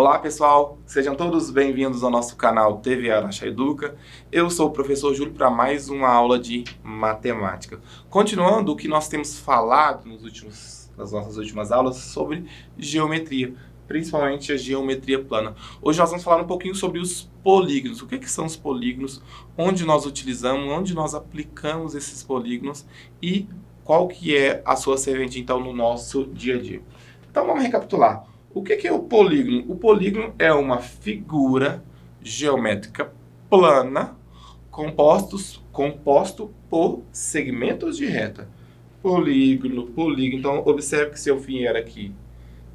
Olá pessoal, sejam todos bem-vindos ao nosso canal TV Araxá Educa. Eu sou o professor Júlio para mais uma aula de matemática. Continuando o que nós temos falado nas nossas últimas aulas sobre geometria, principalmente a geometria plana. Hoje nós vamos falar um pouquinho sobre os polígonos. O que são os polígonos, onde nós utilizamos, onde nós aplicamos esses polígonos e qual que é a sua serventia então no nosso dia a dia. Então vamos recapitular. O que é o polígono? O polígono é uma figura geométrica plana composto por segmentos de reta. Polígono. Então, observe que se eu vier aqui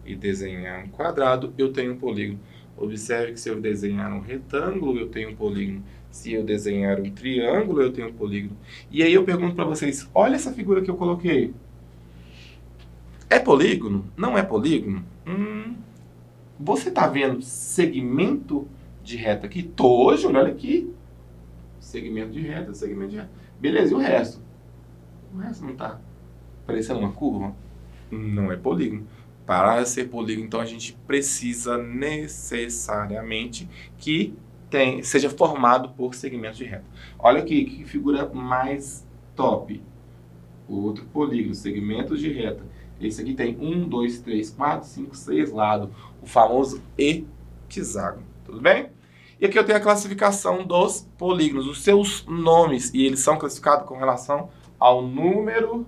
e desenhar um quadrado, eu tenho um polígono. Observe que se eu desenhar um retângulo, eu tenho um polígono. Se eu desenhar um triângulo, eu tenho um polígono. E aí eu pergunto para vocês, olha essa figura que eu coloquei. É polígono? Não é polígono? Você está vendo segmento de reta aqui? Tô, Júlio, olha aqui. Segmento de reta. Beleza, e o resto? O resto não está parecendo uma curva? Não é polígono. Para ser polígono, então, a gente precisa necessariamente que seja formado por segmentos de reta. Olha aqui, que figura mais top. Outro polígono, segmentos de reta. Esse aqui tem 1, 2, 3, 4, 5, 6 lados. O famoso hexágono. Tudo bem? E aqui eu tenho a classificação dos polígonos, os seus nomes. E eles são classificados com relação ao número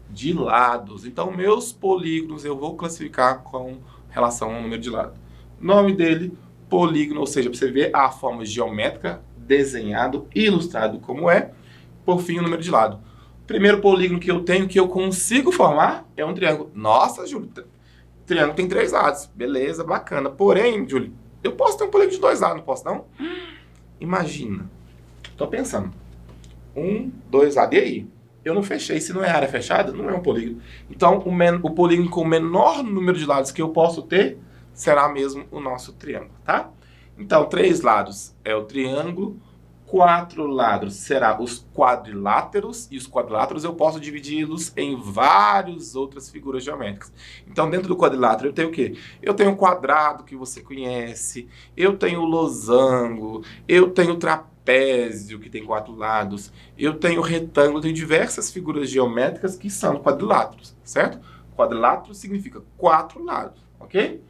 de lados. Então, meus polígonos eu vou classificar com relação ao número de lados. Nome dele, polígono, ou seja, para você ver a forma geométrica, desenhado, ilustrado como é. Por fim, o número de lado. Primeiro polígono que eu tenho, que eu consigo formar, é um triângulo. Nossa, Júlio, triângulo tem 3 lados. Beleza, bacana. Porém, Júlio, eu posso ter um polígono de 2 lados, não posso não? Imagina. Tô pensando. 1, 2 lados. E aí? Eu não fechei. Se não é área fechada, não é um polígono. Então, o polígono com o menor número de lados que eu posso ter será mesmo o nosso triângulo, tá? Então, 3 lados é o triângulo. 4 lados será os quadriláteros, e os quadriláteros eu posso dividi-los em várias outras figuras geométricas. Então, dentro do quadrilátero eu tenho o quê? Eu tenho o quadrado, que você conhece, eu tenho o losango, eu tenho o trapézio, que tem 4 lados, eu tenho o retângulo, eu tenho diversas figuras geométricas que são quadriláteros, certo? Quadrilátero significa 4 lados, ok?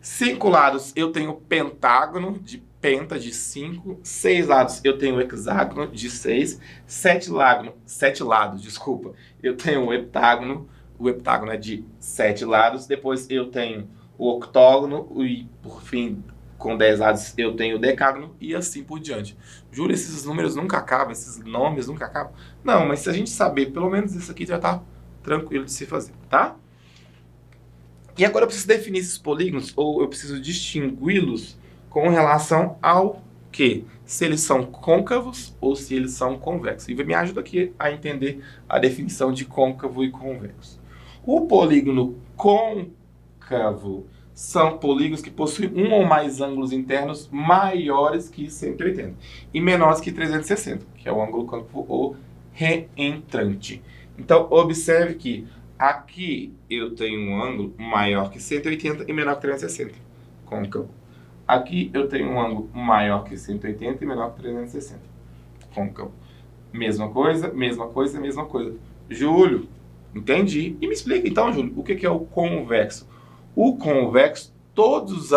5 lados eu tenho pentágono de penta de 5, 6 lados eu tenho hexágono de 6, 7 lados, desculpa, eu tenho o heptágono é de 7 lados, depois eu tenho o octógono e por fim, com 10 lados eu tenho o decágono e assim por diante. Juro, esses números nunca acabam, esses nomes nunca acabam. Não, mas se a gente saber, pelo menos isso aqui já tá tranquilo de se fazer, tá? E agora eu preciso definir esses polígonos, ou eu preciso distingui-los com relação ao que? Se eles são côncavos ou se eles são convexos. E me ajuda aqui a entender a definição de côncavo e convexo. O polígono côncavo são polígonos que possuem um ou mais ângulos internos maiores que 180 e menores que 360, que é o ângulo côncavo ou reentrante. Então, observe que aqui eu tenho um ângulo maior que 180 e menor que 360, côncavo. Aqui eu tenho um ângulo maior que 180 e menor que 360, côncavo. Mesma coisa. Júlio, entendi. E me explica então, Júlio, o que é o convexo? O convexo, todos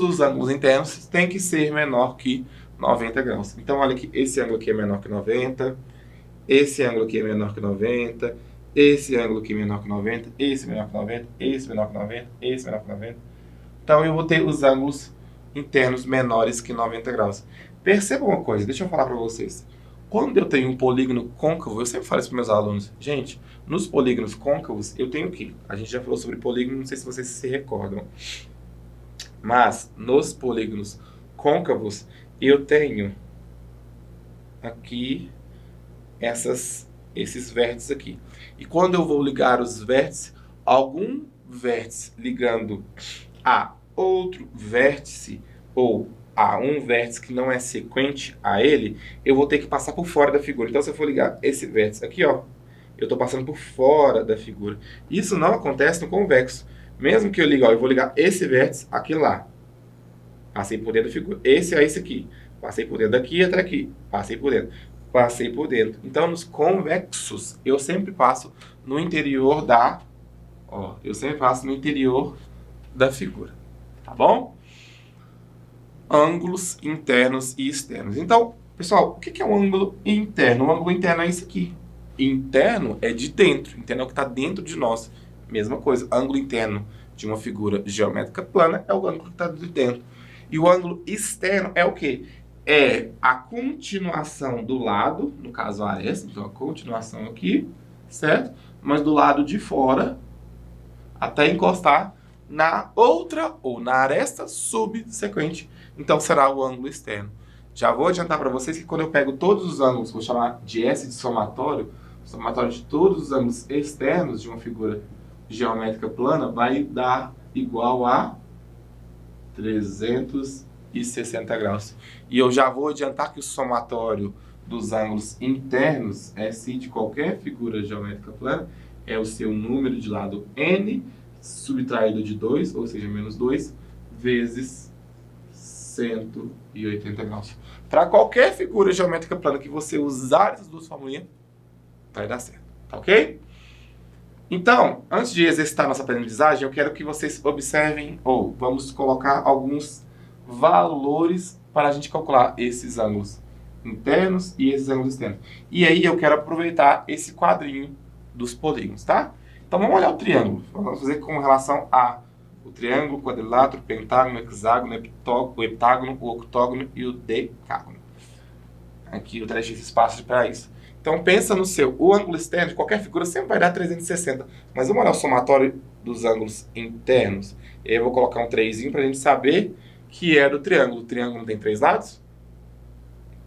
os ângulos internos têm que ser menor que 90 graus. Então, olha aqui, esse ângulo aqui é menor que 90, esse ângulo aqui é menor que 90, esse ângulo aqui é menor que 90, esse menor que 90, esse menor que 90, esse menor que 90. Então, eu vou ter os ângulos internos menores que 90 graus. Perceba uma coisa, deixa eu falar para vocês. Quando eu tenho um polígono côncavo, eu sempre falo isso para meus alunos. Gente, nos polígonos côncavos, eu tenho o quê? A gente já falou sobre polígono, não sei se vocês se recordam. Mas, nos polígonos côncavos, eu tenho aqui esses vértices aqui. E quando eu vou ligar os vértices, algum vértice ligando a outro vértice ou a um vértice que não é sequente a ele, eu vou ter que passar por fora da figura. Então, se eu for ligar esse vértice aqui, ó, eu estou passando por fora da figura. Isso não acontece no convexo. Mesmo que eu ligue, ó, eu vou ligar esse vértice aqui lá. Passei por dentro da figura. Esse é esse aqui. Passei por dentro daqui até aqui. Passei por dentro. Passei por dentro. Então, nos convexos, eu sempre passo no interior da... Ó, eu sempre passo no interior da figura. Tá bom? Ângulos internos e externos. Então, pessoal, o que é um ângulo interno? Um ângulo interno é isso aqui. Interno é de dentro. Interno é o que está dentro de nós. Mesma coisa. Ângulo interno de uma figura geométrica plana é o ângulo que está de dentro. E o ângulo externo é o quê? É a continuação do lado, no caso a aresta, então a continuação aqui, certo? Mas do lado de fora, até encostar na outra ou na aresta subsequente. Então será o ângulo externo. Já vou adiantar para vocês que quando eu pego todos os ângulos, vou chamar de S de somatório, somatório de todos os ângulos externos de uma figura geométrica plana vai dar igual a 360 graus. E eu já vou adiantar que o somatório dos ângulos internos, SI de qualquer figura geométrica plana, é o seu número de lado N, subtraído de 2, ou seja, menos 2, vezes 180 graus. Para qualquer figura geométrica plana que você usar essas duas formulinhas, vai dar certo. Tá ok? Então, antes de exercitar nossa aprendizagem, eu quero que vocês observem, ou vamos colocar alguns valores para a gente calcular esses ângulos internos e esses ângulos externos. E aí eu quero aproveitar esse quadrinho dos polígonos, tá? Então vamos olhar o triângulo. Vamos fazer com relação a o triângulo, o quadrilátero, o pentágono, o hexágono, o heptágono, o octógono e o decágono. Aqui eu deixei esse espaço para isso. Então pensa no seu, o ângulo externo de qualquer figura sempre vai dar 360, mas vamos olhar o somatório dos ângulos internos. E aí eu vou colocar um 3 para a gente saber que é do triângulo. O triângulo não tem 3 lados?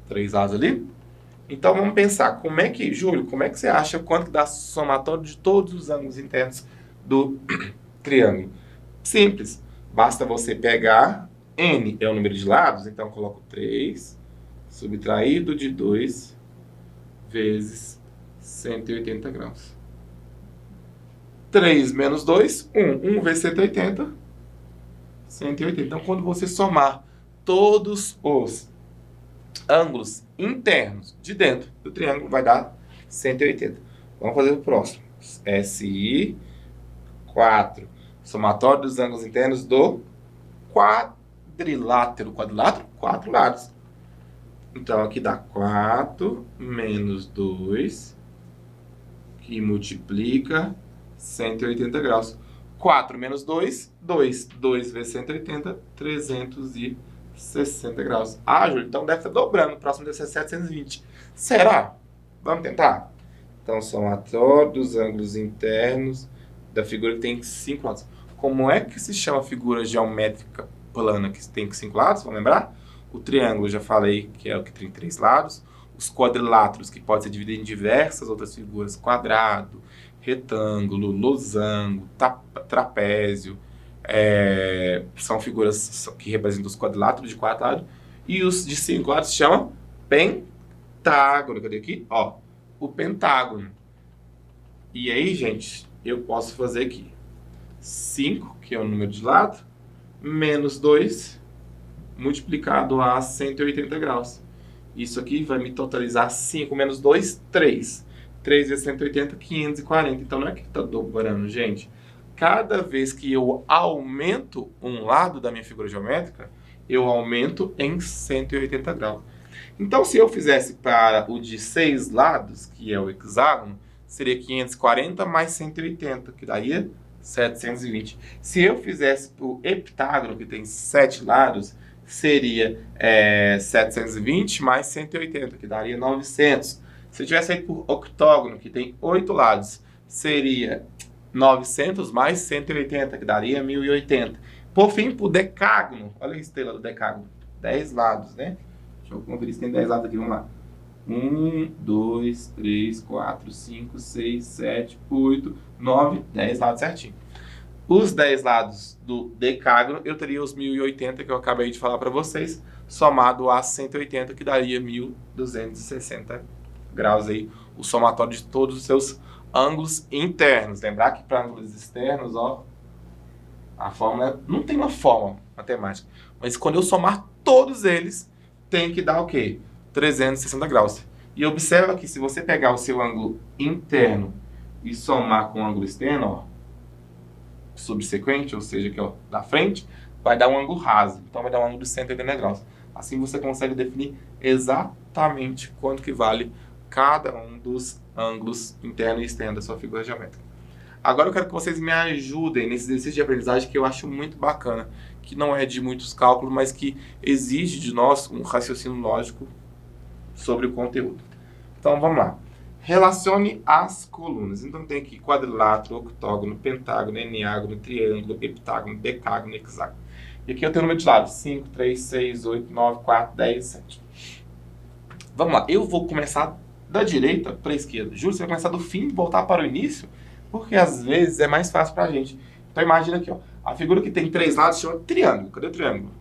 3 lados ali? Então vamos pensar, como é que, Júlio, como é que você acha quanto que dá somatório de todos os ângulos internos do triângulo? Simples, basta você pegar, N é o número de lados, então eu coloco 3, subtraído de 2, vezes 180 graus. 3 menos 2, 1. 1 vezes 180, 180. Então, quando você somar todos os ângulos internos de dentro do triângulo, vai dar 180. Vamos fazer o próximo. SI 4. Somatório dos ângulos internos do quadrilátero. Quadrilátero, 4 lados. Então, aqui dá 4 menos 2, que multiplica 180 graus. 4 menos 2, 2. 2 vezes 180, 360 graus. Ah, Júlio, então deve estar dobrando. O próximo deve ser 720. Será? Vamos tentar? Então, somatório dos ângulos internos da figura que tem 5 lados. Como é que se chama a figura geométrica plana que tem 5 lados? Vamos lembrar? O triângulo, já falei, que é o que tem 3 lados. Os quadriláteros, que pode ser dividido em diversas outras figuras. Quadrado, retângulo, losango, trapézio. São figuras que representam os quadriláteros de 4 lados. E os de 5 lados se chamam pentágono. Cadê aqui? Ó, o pentágono. E aí, gente, eu posso fazer aqui 5, que é o número de lado, menos 2, multiplicado a 180 graus. Isso aqui vai me totalizar 5 menos 2, 3. 3 vezes 180, 540. Então não é que está dobrando, gente. Cada vez que eu aumento um lado da minha figura geométrica, eu aumento em 180 graus. Então, se eu fizesse para o de 6 lados, que é o hexágono, seria 540 mais 180, que daria 720. Se eu fizesse para o heptágono, que tem 7 lados, seria 720 mais 180, que daria 900. Se eu tivesse feito por octógono, que tem 8 lados, seria 900 mais 180, que daria 1080. Por fim, para o decágono, olha a estrela do decágono, 10 lados, né? Deixa eu conferir se tem 10 lados aqui, vamos lá. 1, 2, 3, 4, 5, 6, 7, 8, 9, 10 lados certinho. Os 10 lados do decágono, eu teria os 1080 que eu acabei de falar para vocês, somado a 180, que daria 1260 graus aí, o somatório de todos os seus ângulos internos. Lembrar que para ângulos externos, ó, a fórmula não tem uma fórmula matemática. Mas quando eu somar todos eles, tem que dar o quê? 360 graus. E observa que se você pegar o seu ângulo interno e somar com o ângulo externo, ó, subsequente, ou seja, aqui, ó, da frente, vai dar um ângulo raso. Então vai dar um ângulo de 180 graus. Assim você consegue definir exatamente quanto que vale cada um dos ângulos interno e externo da sua figura geométrica. Agora eu quero que vocês me ajudem nesse exercício de aprendizagem que eu acho muito bacana, que não é de muitos cálculos, mas que exige de nós um raciocínio lógico sobre o conteúdo. Então vamos lá. Relacione as colunas. Então tem aqui quadrilátero, octógono, pentágono, eneágono, triângulo, heptágono, decágono, hexágono. E aqui eu tenho o número de lados: 5, 3, 6, 8, 9, 4, 10, 7. Vamos lá. Eu vou começar da direita para a esquerda. Júlio, você vai começar do fim e voltar para o início? Porque às vezes é mais fácil para a gente. Então imagina aqui, ó. A figura que tem 3 lados chama triângulo. Cadê o triângulo?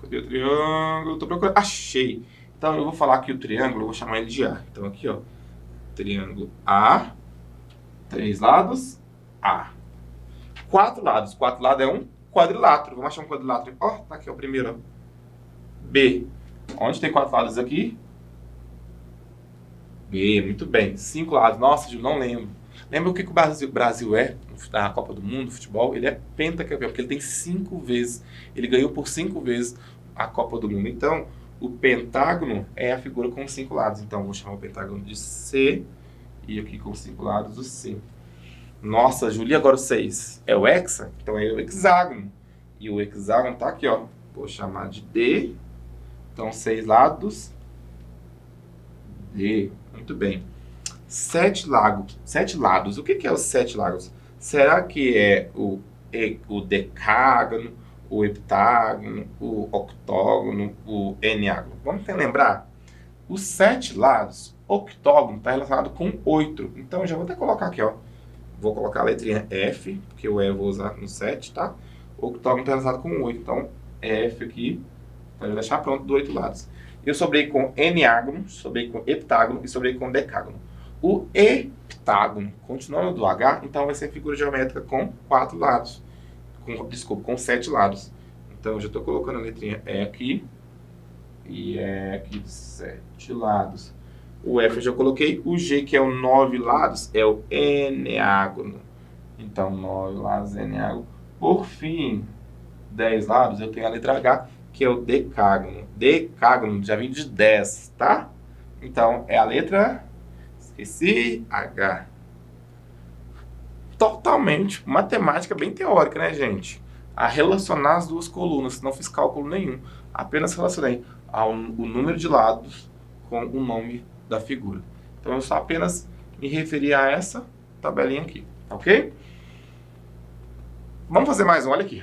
Cadê o triângulo? Tô procurando. Achei. Então eu vou falar aqui o triângulo, eu vou chamar ele de A. Então aqui, ó. Triângulo A. 3 lados, A. 4 lados. 4 lados é um quadrilátero. Vamos achar um quadrilátero. Ó, tá aqui, ó, o primeiro, ó. B. Onde tem 4 lados aqui? B, muito bem. 5 lados. Nossa, eu não lembro. Lembra o que o Brasil é na Copa do Mundo, futebol? Ele é pentacampeão, porque ele tem 5 vezes. Ele ganhou por 5 vezes a Copa do Mundo. Então, o pentágono é a figura com 5 lados. Então, eu vou chamar o pentágono de C. E aqui com 5 lados, o C. Nossa, Julia, agora o 6 é o hexa? Então é o hexágono. E o hexágono tá aqui, ó. Vou chamar de D. Então, 6 lados. D. Muito bem. 7 lados. O que é os 7 lados? Será que é o decágono, o heptágono, o octógono, o eneágono? Vamos lembrar? Os 7 lados, octógono está relacionado com 8. Então, eu já vou até colocar aqui, ó. Vou colocar a letrinha F, porque o E eu vou usar no 7, tá? O octógono está relacionado com 8. Então, F aqui, para eu deixar pronto do 8 lados. Eu sobrei com eneágono, sobrei com heptágono e sobrei com decágono. O heptágono, continuando do H, então vai ser figura geométrica com 4 lados. Com 7 lados. Então, eu já estou colocando a letrinha E aqui. E E aqui de 7 lados. O F eu já coloquei. O G, que é o 9 lados, é o eneágono. Então, 9 lados, eneágono. Por fim, 10 lados, eu tenho a letra H, que é o decágono. Decágono já vem de 10, tá? Então, é a letra... Esqueci, H. Totalmente matemática bem teórica, né, gente? A relacionar as duas colunas. Não fiz cálculo nenhum. Apenas relacionei o número de lados com o nome da figura. Então, eu só apenas me referi a essa tabelinha aqui, ok? Vamos fazer mais um, olha aqui.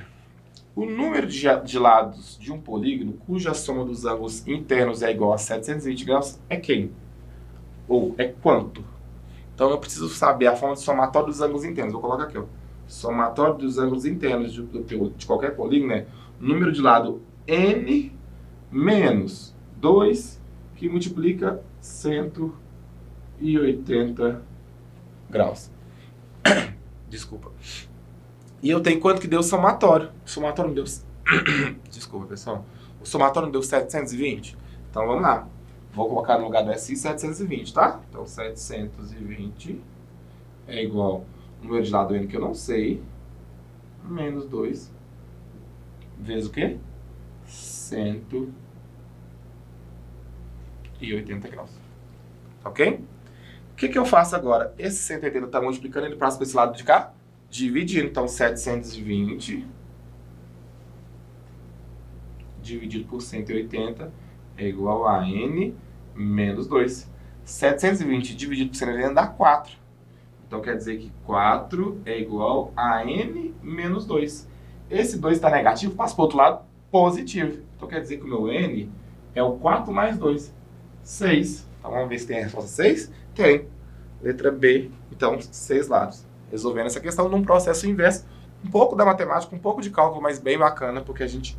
O número de lados de um polígono cuja soma dos ângulos internos é igual a 720 graus é quem? Ou é quanto? Então, eu preciso saber a forma de somatório dos ângulos internos. Vou colocar aqui, ó. Somatório dos ângulos internos de qualquer polígono é número de lado n menos 2, que multiplica 180 graus. Desculpa. E eu tenho quanto que deu o somatório? O somatório me deu... Desculpa, pessoal. O somatório me deu 720. Então, vamos lá. Vou colocar no lugar do SI 720, tá? Então, 720 é igual ao número de lado N que eu não sei, menos 2, vezes o quê? 180 graus. Ok? O que eu faço agora? Esse 180 está multiplicando, ele passa para esse lado de cá, dividindo. Então, 720 dividido por 180 é igual a N menos 2. 720 dividido por 180 dá 4. Então, quer dizer que 4 é igual a N menos 2. Esse 2 está negativo, passa para o outro lado, positivo. Então, quer dizer que o meu N é o 4 mais 2. 6. Então, vamos ver se tem a resposta 6. Tem. Letra B. Então, 6 lados. Resolvendo essa questão num processo inverso. Um pouco da matemática, um pouco de cálculo, mas bem bacana, porque a gente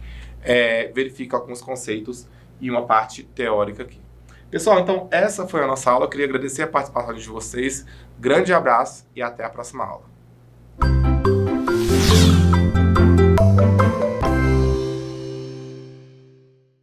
verifica alguns conceitos e uma parte teórica aqui. Pessoal, então essa foi a nossa aula. Eu queria agradecer a participação de vocês. Grande abraço e até a próxima aula.